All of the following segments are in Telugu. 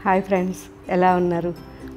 హాయ్ ఫ్రెండ్స్, ఎలా ఉన్నారు?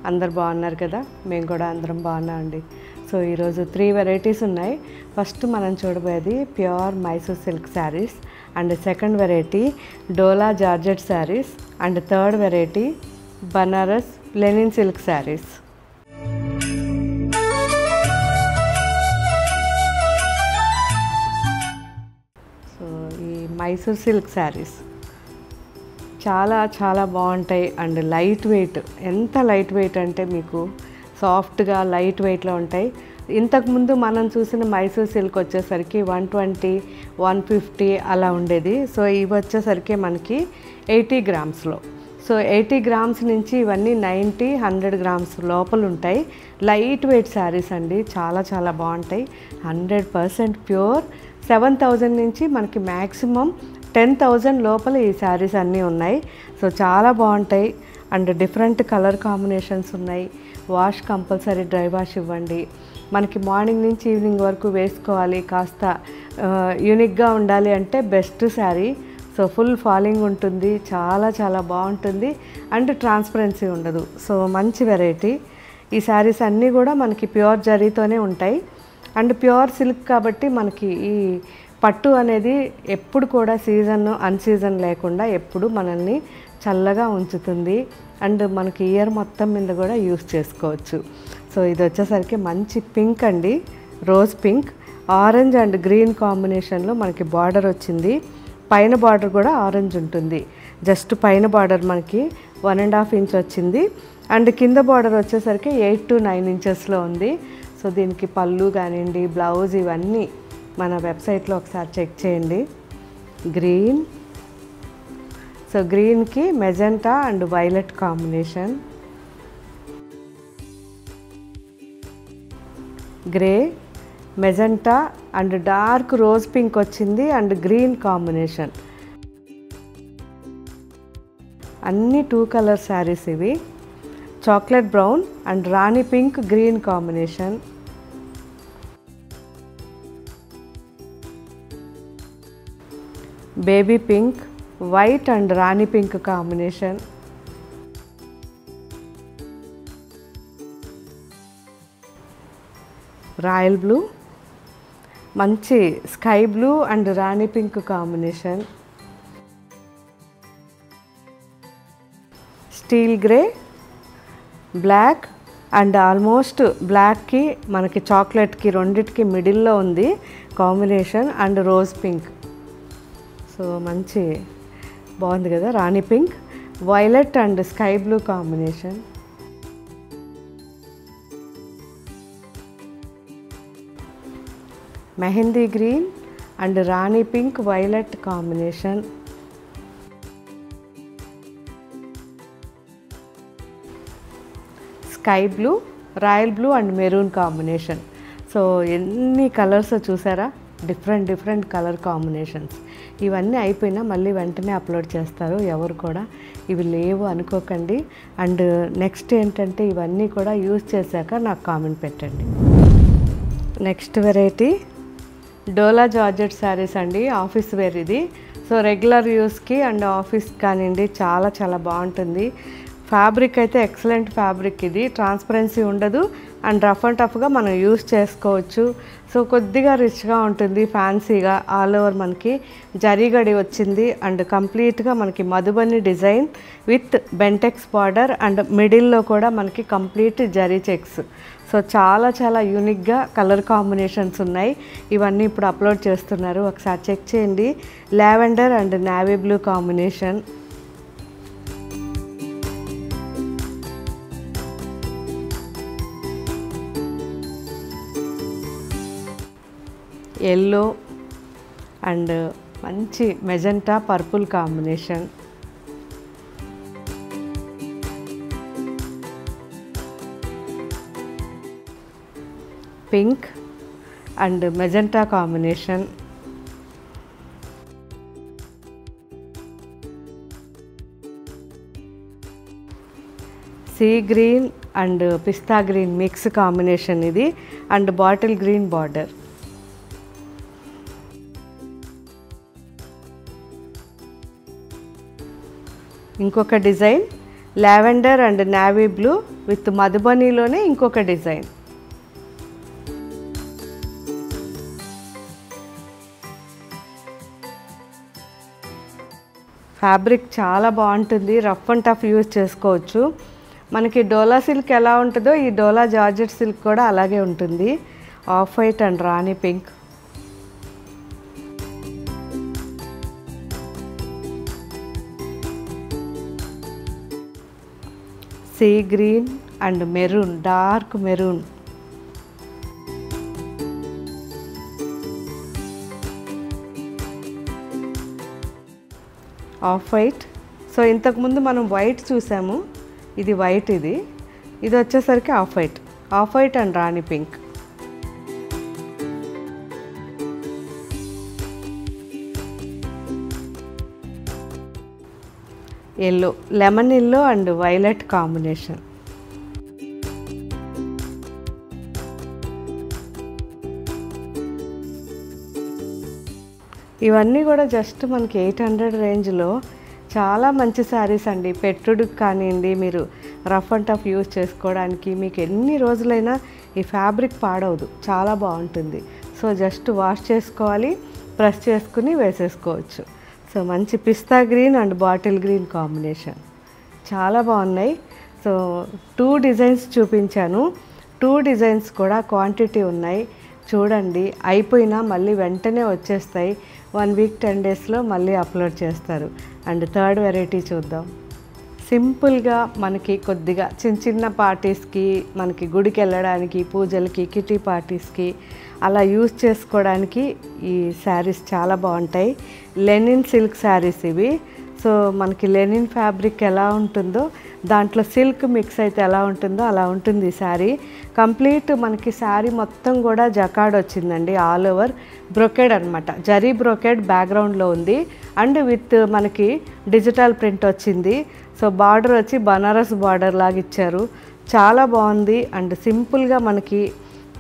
అందరు బాగున్నారు కదా? మేము కూడా అందరం బాగున్నామండి. సో ఈరోజు 3 వెరైటీస్ ఉన్నాయి. ఫస్ట్ మనం చూడబోయేది pure Mysore silk saris, and second variety dola georgette saris, and third variety Banaras Lenin silk saris. So ఈ మైసూర్ సిల్క్ శారీస్ చాలా బాగుంటాయి అండ్ లైట్ వెయిట్. ఎంత లైట్ వెయిట్ అంటే మీకు సాఫ్ట్గా లైట్ వెయిట్లో ఉంటాయి. ఇంతకుముందు మనం చూసిన మైసూర్ సిల్క్ వచ్చేసరికి 120, 150 అలా ఉండేది. సో ఇవి వచ్చేసరికి మనకి 80 గ్రామ్స్లో. సో 80 గ్రామ్స్ నుంచి ఇవన్నీ 90, 100 గ్రామ్స్ లోపల ఉంటాయి. లైట్ వెయిట్ శారీస్ అండి, చాలా బాగుంటాయి. 100% ప్యూర్. 7,000 నుంచి మనకి మ్యాక్సిమం 10,000 లోపల ఈ శారీస్ అన్నీ ఉన్నాయి. సో చాలా బాగుంటాయి అండ్ డిఫరెంట్ కలర్ కాంబినేషన్స్ ఉన్నాయి. వాష్ కంపల్సరీ డ్రై వాష్ ఇవ్వండి. మనకి మార్నింగ్ నుంచి ఈవినింగ్ వరకు వేసుకోవాలి, కాస్త యూనిక్గా ఉండాలి అంటే best sari. So full falling ఉంటుంది, చాలా బాగుంటుంది అండ్ ట్రాన్స్పరెన్సీ ఉండదు. సో మంచి వెరైటీ. ఈ శారీస్ అన్నీ కూడా మనకి ప్యూర్ జరీతోనే ఉంటాయి అండ్ ప్యూర్ సిల్క్ కాబట్టి మనకి ఈ పట్టు అనేది ఎప్పుడు కూడా సీజన్ అన్సీజన్ లేకుండా ఎప్పుడు మనల్ని చల్లగా ఉంచుతుంది అండ్ మనకి ఇయర్ మొత్తం మీద కూడా యూస్ చేసుకోవచ్చు. సో ఇది వచ్చేసరికి మంచి పింక్ అండి, rose pink. Orange and green కాంబినేషన్లో మనకి బార్డర్ వచ్చింది. పైన బార్డర్ కూడా ఆరెంజ్ ఉంటుంది. జస్ట్ పైన బార్డర్ మనకి 1.5 ఇంచ్ వచ్చింది అండ్ కింద బార్డర్ వచ్చేసరికి 8 to 9 ఇంచెస్లో ఉంది. సో దీనికి పళ్ళు కానివ్వండి, బ్లౌజ్ ఇవన్నీ మన వెబ్సైట్లో ఒకసారి చెక్ చేయండి. గ్రీన్, సో గ్రీన్కి magenta and violet combination. Grey, magenta and dark rose pink వచ్చింది అండ్ గ్రీన్ కాంబినేషన్. అన్ని 2 కలర్ శారీస్ ఇవి. Chocolate brown and rani pink green combination. Baby pink, white and rani pink combination. Royal blue, మంచి sky blue and rani pink combination. Steel grey, black and almost బ్లాక్కి మనకి చాక్లెట్కి రెండిటికి మిడిల్లో ఉంది combination and rose pink. So మంచి బాగుంది కదా, rani pink, violet and sky blue combination. Mehndi green and rani pink violet combination. Sky blue, royal blue and maroon combination. So ఎన్ని కలర్స్ చూసారా, డిఫరెంట్ కలర్ కాంబినేషన్స్. ఇవన్నీ అయిపోయినా మళ్ళీ వెంటనే అప్లోడ్ చేస్తారు, ఎవరు కూడా ఇవి లేవు అనుకోకండి. అండ్ నెక్స్ట్ ఏంటంటే ఇవన్నీ కూడా యూజ్ చేశాక నాకు కామెంట్ పెట్టండి. నెక్స్ట్ వెరైటీ డోలా జార్జెట్ శారీస్ అండి, ఆఫీస్ వేర్ ఇది. సో రెగ్యులర్ యూస్కి అండ్ ఆఫీస్ కానివ్వండి చాలా బాగుంటుంది. ఫ్యాబ్రిక్ అయితే ఎక్సలెంట్ ఫ్యాబ్రిక్. ఇది ట్రాన్స్పరెన్సీ ఉండదు అండ్ రఫ్ అండ్ టఫ్గా మనం యూస్ చేసుకోవచ్చు. సో కొద్దిగా రిచ్గా ఉంటుంది, ఫ్యాన్సీగా. ఆల్ ఓవర్ మనకి జరీగడి వచ్చింది అండ్ కంప్లీట్గా మనకి Madhubani design with Bentex border and మిడిల్లో కూడా మనకి కంప్లీట్ జరీ చెక్స్. సో చాలా యూనిక్గా కలర్ కాంబినేషన్స్ ఉన్నాయి. ఇవన్నీ ఇప్పుడు అప్లోడ్ చేస్తున్నారు, ఒకసారి చెక్ చేయండి. Lavender and navy blue combination. Yellow and మంచి magenta purple combination. Pink and magenta combination. Sea green and pista green mix combination ఇది అండ్ బాటిల్ గ్రీన్ బార్డర్. ఇంకొక design lavender and navy blue with మధుబనీలోనే ఇంకొక డిజైన్. ఫ్యాబ్రిక్ చాలా బాగుంటుంది, రఫ్ అండ్ టఫ్ యూజ్ చేసుకోవచ్చు. మనకి డోలా సిల్క్ ఎలా ఉంటుందో ఈ డోలా జార్జెట్ సిల్క్ కూడా అలాగే ఉంటుంది. Off white and rani pink, see green and maroon, dark maroon, off white. So ఇంతకుముందు మనం వైట్ చూసాము, ఇది వైట్, ఇది వచ్చేసరికి off white and rani pink. Yellow, lemon yellow and violet combination. ఇవన్నీ కూడా జస్ట్ మనకి 800 రేంజ్లో చాలా మంచి శారీస్ అండి. పెట్టుడుకి కానివ్వండి, మీరు రఫ్ అండ్ టఫ్ యూజ్ చేసుకోవడానికి, మీకు ఎన్ని రోజులైనా ఈ ఫ్యాబ్రిక్ పాడవదు, చాలా బాగుంటుంది. సో జస్ట్ వాష్ చేసుకోవాలి, ప్రెస్ చేసుకుని వేసేసుకోవచ్చు. సో మంచి pista green and bottle green combination చాలా బాగున్నాయి. సో 2 డిజైన్స్ చూపించాను, 2 డిజైన్స్ కూడా క్వాంటిటీ ఉన్నాయి. చూడండి, అయిపోయినా మళ్ళీ వెంటనే వచ్చేస్తాయి. 1 వీక్ 10 డేస్లో మళ్ళీ అప్లోడ్ చేస్తారు. అండ్ థర్డ్ వెరైటీ చూద్దాం. సింపుల్గా మనకి కొద్దిగా చిన్న పార్టీస్కి, మనకి గుడికి వెళ్ళడానికి, పూజలకి, కిటీ పార్టీస్కి అలా యూజ్ చేసుకోవడానికి ఈ శారీస్ చాలా బాగుంటాయి. లెనిన్ సిల్క్ శారీస్ ఇవి. సో మనకి లెనిన్ ఫ్యాబ్రిక్ ఎలా ఉంటుందో దాంట్లో సిల్క్ మిక్స్ అయితే ఎలా ఉంటుందో అలా ఉంటుంది ఈ శారీ. కంప్లీట్ మనకి శారీ మొత్తం కూడా జకాడ్ వచ్చిందండి, ఆల్ ఓవర్ బ్రొకెడ్ అనమాట. జరీ బ్రొకెడ్ బ్యాక్గ్రౌండ్లో ఉంది అండ్ విత్ మనకి డిజిటల్ ప్రింట్ వచ్చింది. సో బార్డర్ వచ్చి బనారస్ బార్డర్ లాగా ఇచ్చారు, చాలా బాగుంది. అండ్ సింపుల్గా మనకి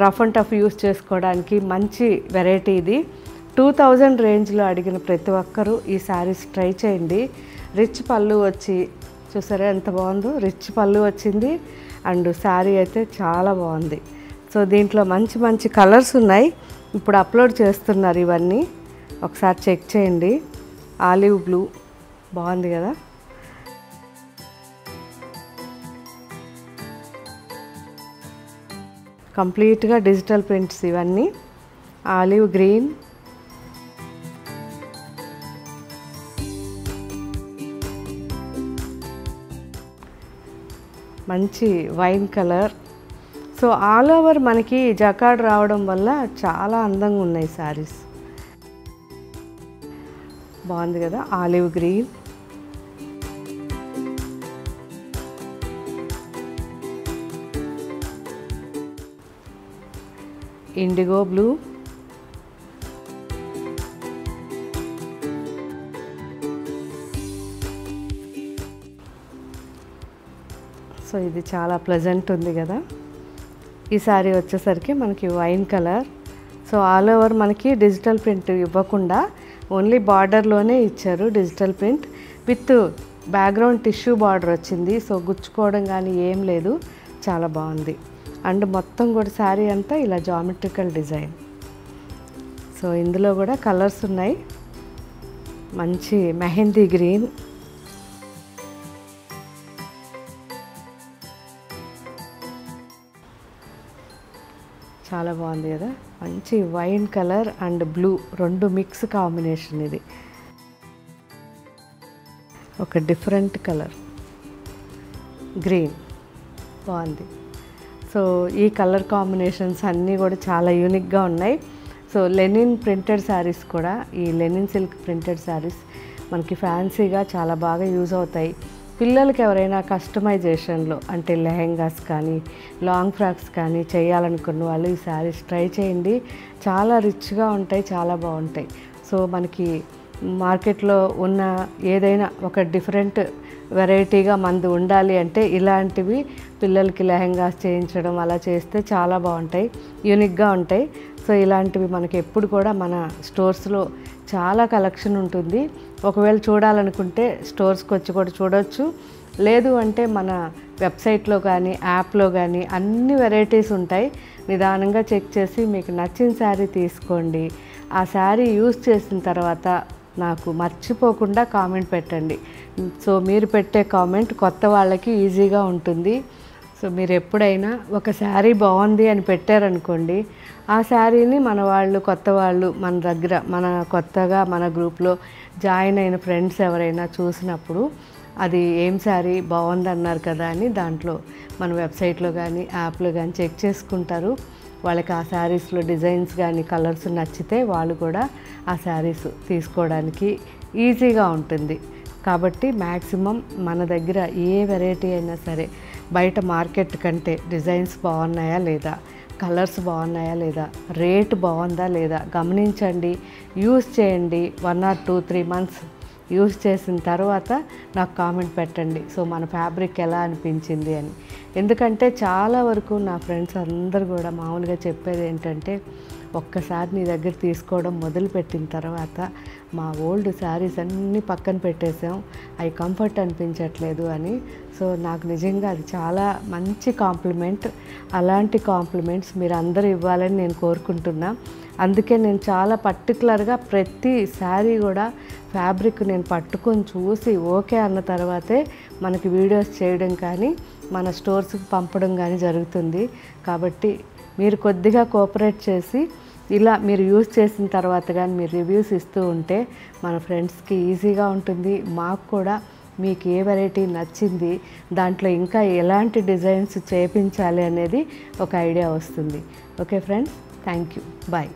రఫ్ అండ్ టఫ్ యూస్ చేసుకోవడానికి మంచి వెరైటీ ఇది. 2000 రేంజ్లో అడిగిన ప్రతి ఒక్కరూ ఈ శారీస్ ట్రై చేయండి. రిచ్ పళ్ళు వచ్చి చూసారా ఎంత బాగుందో, రిచ్ పళ్ళు వచ్చింది అండ్ శారీ అయితే చాలా బాగుంది. సో దీంట్లో మంచి మంచి కలర్స్ ఉన్నాయి, ఇప్పుడు అప్లోడ్ చేస్తున్నారు ఇవన్నీ, ఒకసారి చెక్ చేయండి. ఆలివ్ బ్లూ బాగుంది కదా, కంప్లీట్గా డిజిటల్ ప్రింట్స్ ఇవన్నీ. ఆలివ్ గ్రీన్, మంచి wine colour. So all over మనకి జకాడ్ రావడం వల్ల చాలా అందంగా ఉన్నాయి శారీస్. బాగుంది కదా, olive green, IndiGo blue, so ఇది చాలా ప్లెజెంట్ ఉంది కదా. ఈ శారీ వచ్చేసరికి మనకి wine colour. So all over మనకి డిజిటల్ ప్రింట్ ఇవ్వకుండా ఓన్లీ బార్డర్లోనే ఇచ్చారు digital print with background tissue border వచ్చింది. సో గుచ్చుకోవడం కానీ ఏం లేదు, చాలా బాగుంది. అండ్ మొత్తం కూడా శారీ అంతా ఇలా జామెట్రికల్ డిజైన్. సో ఇందులో కూడా కలర్స్ ఉన్నాయి, మంచి మెహందీ గ్రీన్, చాలా బాగుంది కదా, మంచి వైన్ కలర్ అండ్ బ్లూ రెండు మిక్స్ కాంబినేషన్. ఇది ఒక డిఫరెంట్ కలర్, గ్రీన్ బాగుంది. సో ఈ కలర్ కాంబినేషన్స్ అన్నీ కూడా చాలా యూనిక్గా ఉన్నాయి. సో లెనిన్ ప్రింటెడ్ శారీస్ కూడా, ఈ లెనిన్ సిల్క్ ప్రింటెడ్ శారీస్ మనకి ఫ్యాన్సీగా చాలా బాగా యూజ్ అవుతాయి. పిల్లలకి ఎవరైనా కస్టమైజేషన్లో అంటే లెహెంగాస్ కానీ లాంగ్ ఫ్రాక్స్ కానీ చేయాలనుకున్న వాళ్ళు ఈ శారీస్ ట్రై చేయండి, చాలా రిచ్గా ఉంటాయి, చాలా బాగుంటాయి. సో మనకి మార్కెట్లో ఉన్న ఏదైనా ఒక డిఫరెంట్ వెరైటీగా మంది ఉండాలి అంటే ఇలాంటివి పిల్లలకి లెహెంగాస్ చేయించడం అలా చేస్తే చాలా బాగుంటాయి, యూనిక్గా ఉంటాయి. సో ఇలాంటివి మనకి ఎప్పుడు కూడా మన స్టోర్స్లో చాలా కలెక్షన్ ఉంటుంది. ఒకవేళ చూడాలనుకుంటే స్టోర్స్కి వచ్చి కూడా చూడవచ్చు. లేదు అంటే మన వెబ్సైట్లో కానీ యాప్లో కానీ అన్ని వెరైటీస్ ఉంటాయి. నిదానంగా చెక్ చేసి మీకు నచ్చిన శారీ తీసుకోండి. ఆ శారీ యూజ్ చేసిన తర్వాత నాకు మర్చిపోకుండా కామెంట్ పెట్టండి. సో మీరు పెట్టే కామెంట్ కొత్త వాళ్ళకి ఈజీగా ఉంటుంది. సో మీరు ఎప్పుడైనా ఒక శారీ బాగుంది అని పెట్టారనుకోండి, ఆ శారీని మన వాళ్ళు కొత్త వాళ్ళు మన దగ్గర మన కొత్తగా మన గ్రూప్లో జాయిన్ అయిన ఫ్రెండ్స్ ఎవరైనా చూసినప్పుడు అది ఏం శారీ బాగుంది అన్నారు కదా అని దాంట్లో మన వెబ్సైట్లో కానీ యాప్లో కానీ చెక్ చేసుకుంటారు. వాళ్ళకి ఆ శారీస్లో డిజైన్స్ కానీ కలర్స్ నచ్చితే వాళ్ళు కూడా ఆ శారీస్ తీసుకోవడానికి ఈజీగా ఉంటుంది. కాబట్టి మ్యాక్సిమం మన దగ్గర ఏ వెరైటీ అయినా సరే బయట మార్కెట్ కంటే డిజైన్స్ బాగున్నాయా లేదా, కలర్స్ బాగున్నాయా లేదా, రేట్ బాగుందా లేదా గమనించండి, యూజ్ చేయండి. 1 or 2, 3 months యూజ్ చేసిన తర్వాత నాకు కామెంట్ పెట్టండి. సో మన ఫ్యాబ్రిక్ ఎలా అనిపించింది అని. ఎందుకంటే చాలా వరకు నా ఫ్రెండ్స్ అందరు కూడా మామూలుగా చెప్పేది ఏంటంటే, ఒక్కసారి నీ దగ్గర తీసుకోవడం మొదలుపెట్టిన తర్వాత మా ఓల్డ్ శారీస్ అన్నీ పక్కన పెట్టేసాం, అవి కంఫర్ట్ అనిపించట్లేదు అని. సో నాకు నిజంగా అది చాలా మంచి కాంప్లిమెంట్. అలాంటి కాంప్లిమెంట్స్ మీరు అందరూ ఇవ్వాలని నేను కోరుకుంటున్నా. అందుకే నేను చాలా పర్టికులర్గా ప్రతి శారీ కూడా ఫ్యాబ్రిక్ నేను పట్టుకొని చూసి ఓకే అన్న తర్వాతే మనకి వీడియోస్ చేయడం కానీ మన స్టోర్స్కి పంపడం కానీ జరుగుతుంది. కాబట్టి మీరు కొద్దిగా కోఆపరేట్ చేసి ఇలా మీరు యూజ్ చేసిన తర్వాత కానీ మీరు రివ్యూస్ ఇస్తూ ఉంటే మన ఫ్రెండ్స్కి ఈజీగా ఉంటుంది. మాకు కూడా మీకు ఏ వెరైటీ నచ్చింది, దాంట్లో ఇంకా ఎలాంటి డిజైన్స్ చేయించాలి అనేది ఒక ఐడియా వస్తుంది. Okay friends, thank you, bye.